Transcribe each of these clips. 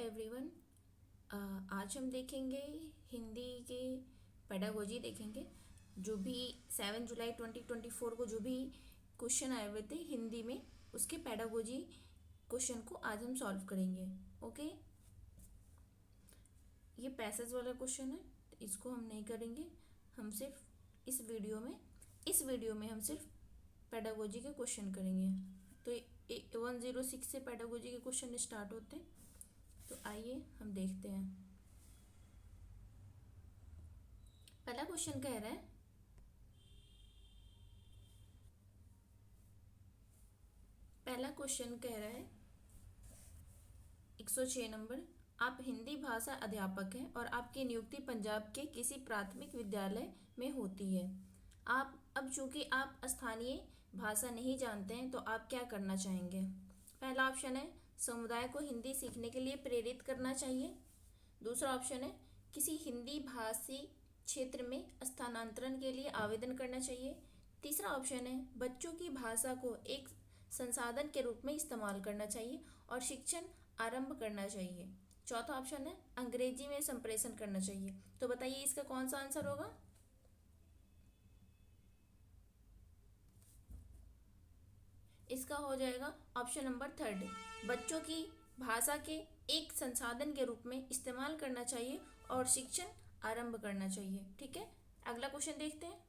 Everyone. आज हम देखेंगे हिंदी के पेडागोजी देखेंगे। जो भी 7 जुलाई 2024 को जो भी क्वेश्चन आए हुए थे हिंदी में, उसके पेडागोजी क्वेश्चन को आज हम सॉल्व करेंगे। ओके, ये पैसेज वाला क्वेश्चन है, तो इसको हम नहीं करेंगे। हम सिर्फ इस वीडियो में हम सिर्फ पेडागोजी के क्वेश्चन करेंगे। तो 106 से पेडागोजी के क्वेश्चन स्टार्ट होते हैं। तो आइए हम देखते हैं। पहला क्वेश्चन कह रहा है, पहला क्वेश्चन कह रहा है 106 नंबर, आप हिंदी भाषा अध्यापक हैं और आपकी नियुक्ति पंजाब के किसी प्राथमिक विद्यालय में होती है। अब चूंकि आप स्थानीय भाषा नहीं जानते हैं, तो आप क्या करना चाहेंगे? पहला ऑप्शन है समुदाय को हिंदी सीखने के लिए प्रेरित करना चाहिए। दूसरा ऑप्शन है किसी हिंदी भाषी क्षेत्र में स्थानांतरण के लिए आवेदन करना चाहिए। तीसरा ऑप्शन है बच्चों की भाषा को एक संसाधन के रूप में इस्तेमाल करना चाहिए और शिक्षण आरंभ करना चाहिए। चौथा ऑप्शन है अंग्रेजी में संप्रेषण करना चाहिए। तो बताइए इसका कौन सा आंसर होगा? इसका हो जाएगा ऑप्शन नंबर 3, बच्चों की भाषा के एक संसाधन के रूप में इस्तेमाल करना चाहिए और शिक्षण आरंभ करना चाहिए। ठीक है, अगला क्वेश्चन देखते हैं।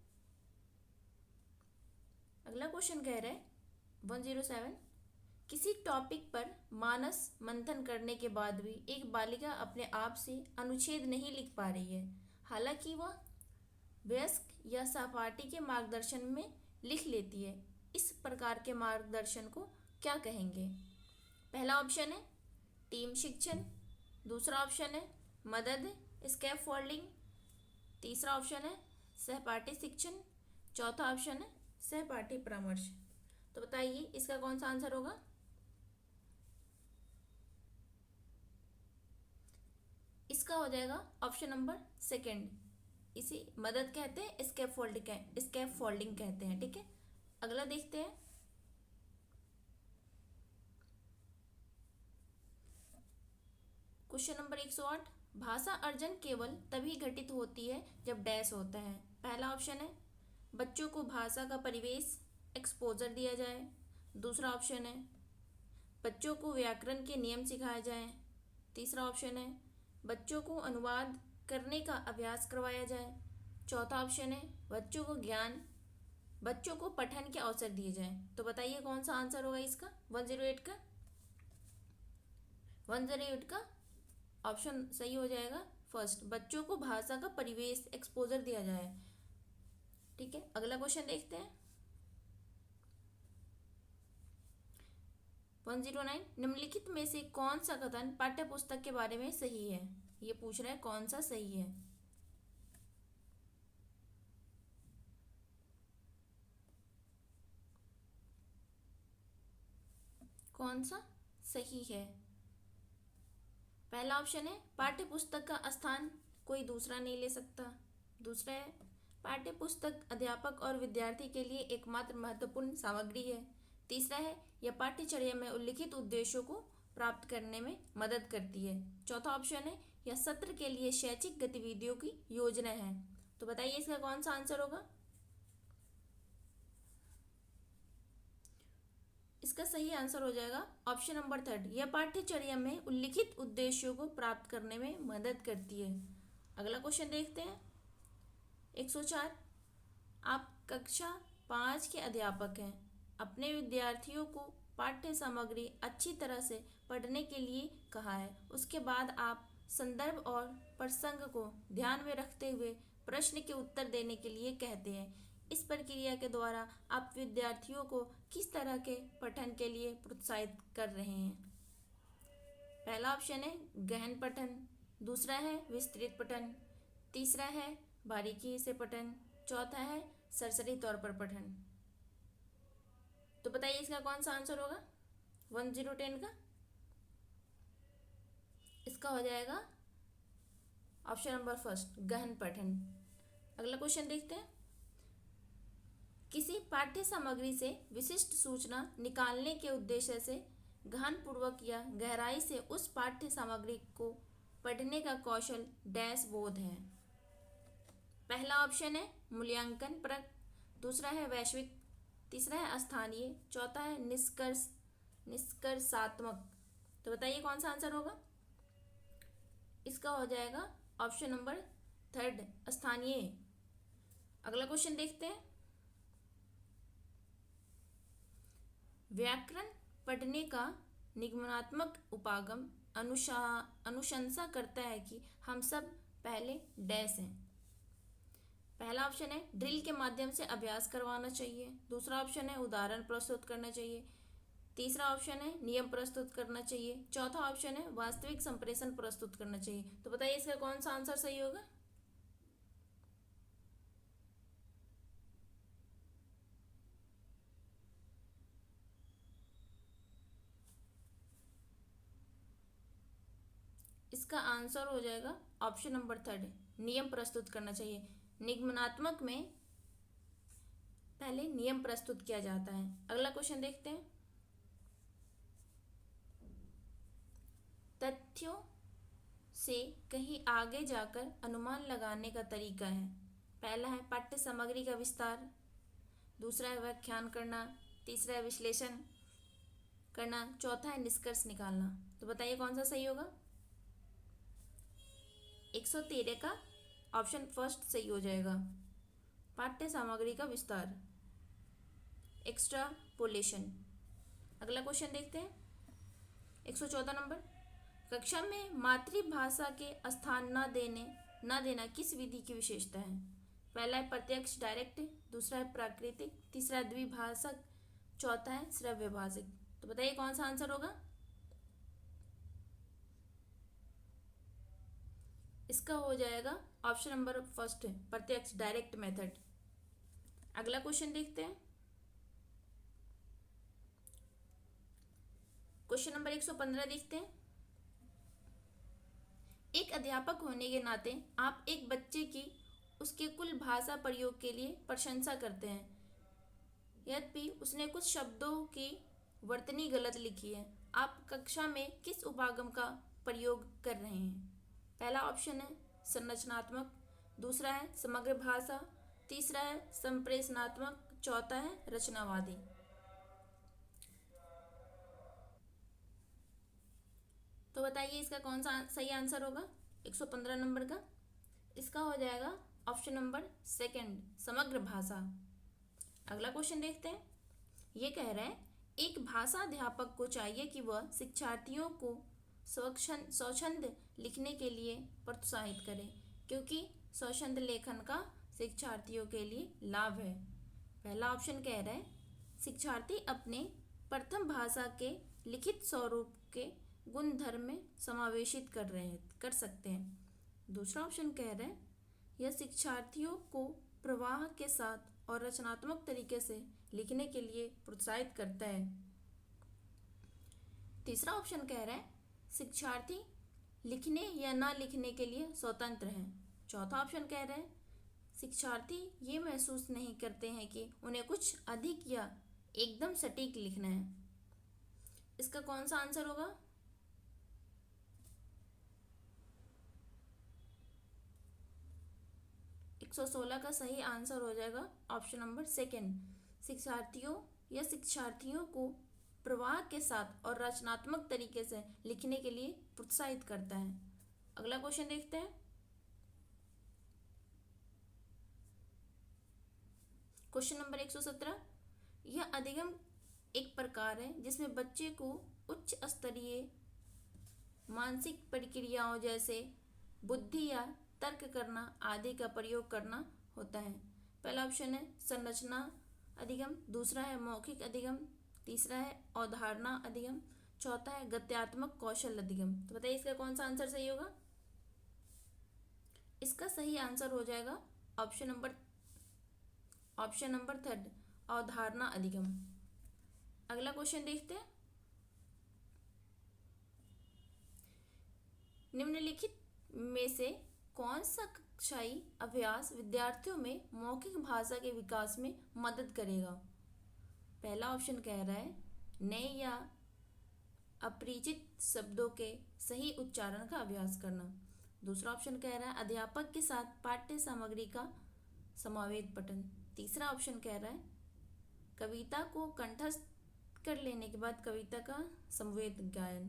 अगला क्वेश्चन कह रहा है 107, किसी टॉपिक पर मानस मंथन करने के बाद भी एक बालिका अपने आप से अनुच्छेद नहीं लिख पा रही है, हालांकि वह वयस्क या सहपाठी के मार्गदर्शन में लिख लेती है। इस प्रकार के मार्गदर्शन को क्या कहेंगे? पहला ऑप्शन है टीम शिक्षण। दूसरा ऑप्शन है मदद स्कैफोल्डिंग। तीसरा ऑप्शन है सहपाठी शिक्षण। चौथा ऑप्शन है सहपाठी परामर्श। तो बताइए इसका कौन सा आंसर होगा? इसका हो जाएगा ऑप्शन नंबर 2। इसी मदद कहते हैं, स्कैफोल्डिंग कहते हैं। ठीक है, अगला देखते हैं। क्वेश्चन नंबर 108, भाषा अर्जन केवल तभी घटित होती है जब डैश होता है। पहला ऑप्शन है बच्चों को भाषा का परिवेश एक्सपोजर दिया जाए। दूसरा ऑप्शन है बच्चों को व्याकरण के नियम सिखाए जाएं। तीसरा ऑप्शन है बच्चों को अनुवाद करने का अभ्यास करवाया जाए। चौथा ऑप्शन है बच्चों को पठन के अवसर दिए जाएं। तो बताइए कौन सा आंसर होगा इसका? 108 का ऑप्शन सही हो जाएगा फर्स्ट, बच्चों को भाषा का परिवेश एक्सपोजर दिया जाए। ठीक है, अगला क्वेश्चन देखते हैं। 109, निम्नलिखित में से कौन सा कथन पाठ्य पुस्तक के बारे में सही है? ये पूछ रहा है कौन सा सही है। कौन सा सही है? पहला ऑप्शन है पाठ्य पुस्तक का स्थान कोई दूसरा नहीं ले सकता। दूसरा है पाठ्य पुस्तक अध्यापक और विद्यार्थी के लिए एकमात्र महत्वपूर्ण सामग्री है। तीसरा है यह पाठ्यचर्या में उल्लिखित उद्देश्यों को प्राप्त करने में मदद करती है। चौथा ऑप्शन है यह सत्र के लिए शैक्षिक गतिविधियों की योजना है। तो बताइए इसका कौन सा आंसर होगा? इसका सही आंसर हो जाएगा ऑप्शन नंबर 3, यह पाठ्यचर्या में उल्लिखित उद्देश्यों को प्राप्त करने में मदद करती है। अगला क्वेश्चन देखते हैं। 104, आप कक्षा 5 के अध्यापक हैं। अपने विद्यार्थियों को पाठ्य सामग्री अच्छी तरह से पढ़ने के लिए कहा है। उसके बाद आप संदर्भ और प्रसंग को ध्यान में रखते हुए प्रश्न के उत्तर देने के लिए कहते हैं। इस प्रक्रिया के द्वारा आप विद्यार्थियों को किस तरह के पठन के लिए प्रोत्साहित कर रहे हैं? पहला ऑप्शन है गहन पठन। दूसरा है विस्तृत पठन। तीसरा है बारीकी से पठन। चौथा है सरसरी तौर पर पठन। तो बताइए इसका कौन सा आंसर होगा 1010 का? इसका हो जाएगा ऑप्शन नंबर फर्स्ट, गहन पठन। अगला क्वेश्चन देखते हैं। किसी पाठ्य सामग्री से विशिष्ट सूचना निकालने के उद्देश्य से गहनपूर्वक या गहराई से उस पाठ्य सामग्री को पढ़ने का कौशल डैश बोध है। पहला ऑप्शन है मूल्यांकन परक, दूसरा है वैश्विक, तीसरा है स्थानीय, चौथा है निष्कर्षात्मक। तो बताइए कौन सा आंसर होगा? इसका हो जाएगा ऑप्शन नंबर थर्ड, स्थानीय। अगला क्वेश्चन देखते हैं। व्याकरण पढ़ने का निगमनात्मक उपागम अनुशंसा करता है कि हम सब पहले डैश हैं। पहला ऑप्शन है ड्रिल के माध्यम से अभ्यास करवाना चाहिए, दूसरा ऑप्शन है उदाहरण प्रस्तुत करना चाहिए, तीसरा ऑप्शन है नियम प्रस्तुत करना चाहिए, चौथा ऑप्शन है वास्तविक संप्रेषण प्रस्तुत करना चाहिए। तो बताइए इसका कौन सा आंसर सही होगा? इसका आंसर हो जाएगा ऑप्शन नंबर थर्ड, नियम प्रस्तुत करना चाहिए। निगमनात्मक में पहले नियम प्रस्तुत किया जाता है। अगला क्वेश्चन देखते हैं। तथ्यों से कहीं आगे जाकर अनुमान लगाने का तरीका है। पहला है पाठ्य सामग्री का विस्तार, दूसरा है व्याख्यान करना, तीसरा है विश्लेषण करना, चौथा है निष्कर्ष निकालना। तो बताइए कौन सा सही होगा? 113 का ऑप्शन फर्स्ट सही हो जाएगा, पाठ्य सामग्री का विस्तार, एक्स्ट्रापोलेशन। अगला क्वेश्चन देखते हैं। 114 नंबर, कक्षा में मातृभाषा के स्थान न देना किस विधि की विशेषता है? पहला है प्रत्यक्ष डायरेक्ट, दूसरा है प्राकृतिक, तीसरा द्विभाषक, चौथा है श्रव्य भाषिक। तो बताइए कौन सा आंसर होगा? इसका हो जाएगा ऑप्शन नंबर फर्स्ट, प्रत्यक्ष डायरेक्ट मेथड। अगला क्वेश्चन देखते हैं। क्वेश्चन नंबर 115 देखते हैं। एक अध्यापक होने के नाते आप एक बच्चे की उसके कुल भाषा प्रयोग के लिए प्रशंसा करते हैं, यद्यपि उसने कुछ शब्दों की वर्तनी गलत लिखी है। आप कक्षा में किस उपागम का प्रयोग कर रहे हैं? पहला ऑप्शन है संरचनात्मक, दूसरा है समग्र भाषा, तीसरा है संप्रेषणात्मक, चौथा है रचनावादी। तो बताइए इसका कौन सा सही आंसर होगा 115 नंबर का? इसका हो जाएगा ऑप्शन नंबर सेकंड, समग्र भाषा। अगला क्वेश्चन देखते हैं। ये कह रहे हैं एक भाषा अध्यापक को चाहिए कि वह शिक्षार्थियों को स्वच्छंद लिखने के लिए प्रोत्साहित करे, क्योंकि स्वच्छंद लेखन का शिक्षार्थियों के लिए लाभ है। पहला ऑप्शन कह रहा है शिक्षार्थी अपने प्रथम भाषा के लिखित स्वरूप के गुणधर्म में समावेशित कर सकते हैं। दूसरा ऑप्शन कह रहा है यह शिक्षार्थियों को प्रवाह के साथ और रचनात्मक तरीके से लिखने के लिए प्रोत्साहित करता है। तीसरा ऑप्शन कह रहा है शिक्षार्थी लिखने या ना लिखने के लिए स्वतंत्र हैं। चौथा ऑप्शन कह रहा है शिक्षार्थी ये महसूस नहीं करते हैं कि उन्हें कुछ अधिक या एकदम सटीक लिखना है। इसका कौन सा आंसर होगा? एक 116 का सही आंसर हो जाएगा ऑप्शन नंबर सेकंड, शिक्षार्थियों को प्रवाह के साथ और रचनात्मक तरीके से लिखने के लिए प्रोत्साहित करता है। अगला क्वेश्चन देखते हैं। क्वेश्चन नंबर 117, यह अधिगम एक प्रकार है जिसमें बच्चे को उच्च स्तरीय मानसिक प्रक्रियाओं जैसे बुद्धि या तर्क करना आदि का प्रयोग करना होता है। पहला ऑप्शन है संरचना अधिगम, दूसरा है मौखिक अधिगम, तीसरा है अवधारणा अधिगम, चौथा है गत्यात्मक कौशल अधिगम। तो बताइए इसका कौन सा आंसर सही होगा? इसका सही आंसर हो जाएगा ऑप्शन नंबर थर्ड, अवधारणा अधिगम। अगला क्वेश्चन देखते हैं। निम्नलिखित में से कौन सा कक्षाई अभ्यास विद्यार्थियों में मौखिक भाषा के विकास में मदद करेगा? पहला ऑप्शन कह रहा है नए या अपरिचित शब्दों के सही उच्चारण का अभ्यास करना। दूसरा ऑप्शन कह रहा है अध्यापक के साथ पाठ्य सामग्री का समावेत पठन। तीसरा ऑप्शन कह रहा है कविता को कंठस्थ कर लेने के बाद कविता का समवेत गायन।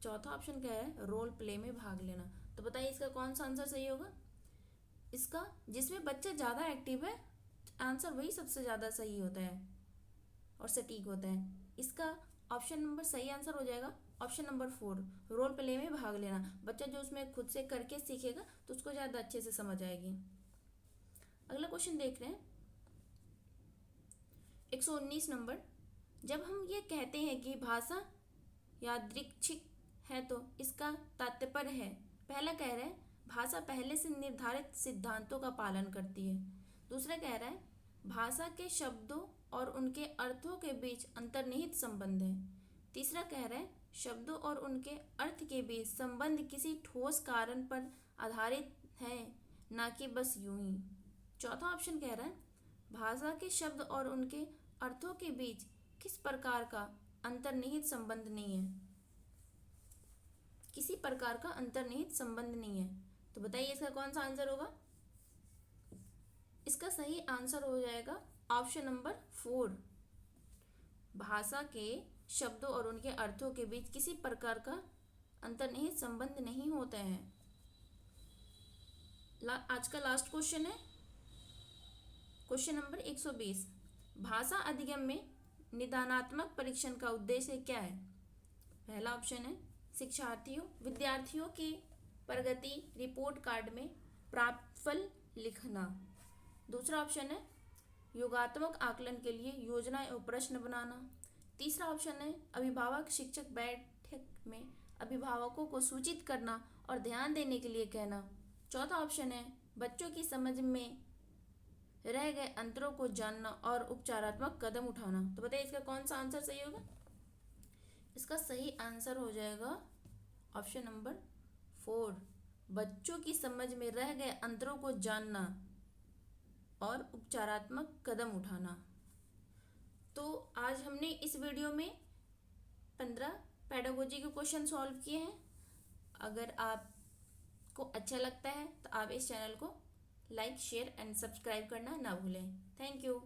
चौथा ऑप्शन कह रहा है रोल प्ले में भाग लेना। तो बताइए इसका कौन सा आंसर सही होगा? इसका जिसमें बच्चा ज़्यादा एक्टिव है आंसर वही सबसे ज़्यादा सही होता है और सटीक होता है। इसका ऑप्शन नंबर सही आंसर हो जाएगा ऑप्शन नंबर 4, रोल प्ले में भाग लेना। बच्चा जो उसमें खुद से करके सीखेगा तो उसको ज़्यादा अच्छे से समझ आएगी। अगला क्वेश्चन देख रहे हैं 119 नंबर। जब हम ये कहते हैं कि भाषा यादृच्छिक है तो इसका तात्पर्य है। पहला कह रहा है भाषा पहले से निर्धारित सिद्धांतों का पालन करती है। दूसरा कह रहा है भाषा के शब्दों और उनके अर्थों के बीच अंतर्निहित संबंध है। तीसरा कह रहा है शब्दों और उनके अर्थ के बीच संबंध किसी ठोस कारण पर आधारित है, ना कि बस यूं ही। चौथा ऑप्शन कह रहा है भाषा के शब्द और उनके अर्थों के बीच किस प्रकार का अंतर्निहित संबंध नहीं है, किसी प्रकार का अंतर्निहित संबंध नहीं है। तो बताइए इसका कौन सा आंसर होगा? इसका सही आंसर हो जाएगा ऑप्शन नंबर 4, भाषा के शब्दों और उनके अर्थों के बीच किसी प्रकार का अंतर्निहित संबंध नहीं होता है। आज का लास्ट क्वेश्चन है क्वेश्चन नंबर 120। भाषा अधिगम में निदानात्मक परीक्षण का उद्देश्य क्या है? पहला ऑप्शन है विद्यार्थियों की प्रगति रिपोर्ट कार्ड में प्राप्त फल लिखना। दूसरा ऑप्शन है योगात्मक आकलन के लिए योजना और प्रश्न बनाना। तीसरा ऑप्शन है अभिभावक शिक्षक बैठक में अभिभावकों को सूचित करना और ध्यान देने के लिए कहना। चौथा ऑप्शन है बच्चों की समझ में रह गए अंतरों को जानना और उपचारात्मक कदम उठाना। तो बताइए इसका कौन सा आंसर सही होगा? इसका सही आंसर हो जाएगा ऑप्शन नंबर 4, बच्चों की समझ में रह गए अंतरों को जानना और उपचारात्मक कदम उठाना। तो आज हमने इस वीडियो में 15 पेडागोजी के क्वेश्चन सॉल्व किए हैं। अगर आपको अच्छा लगता है तो आप इस चैनल को लाइक, शेयर एंड सब्सक्राइब करना ना भूलें। Thank you.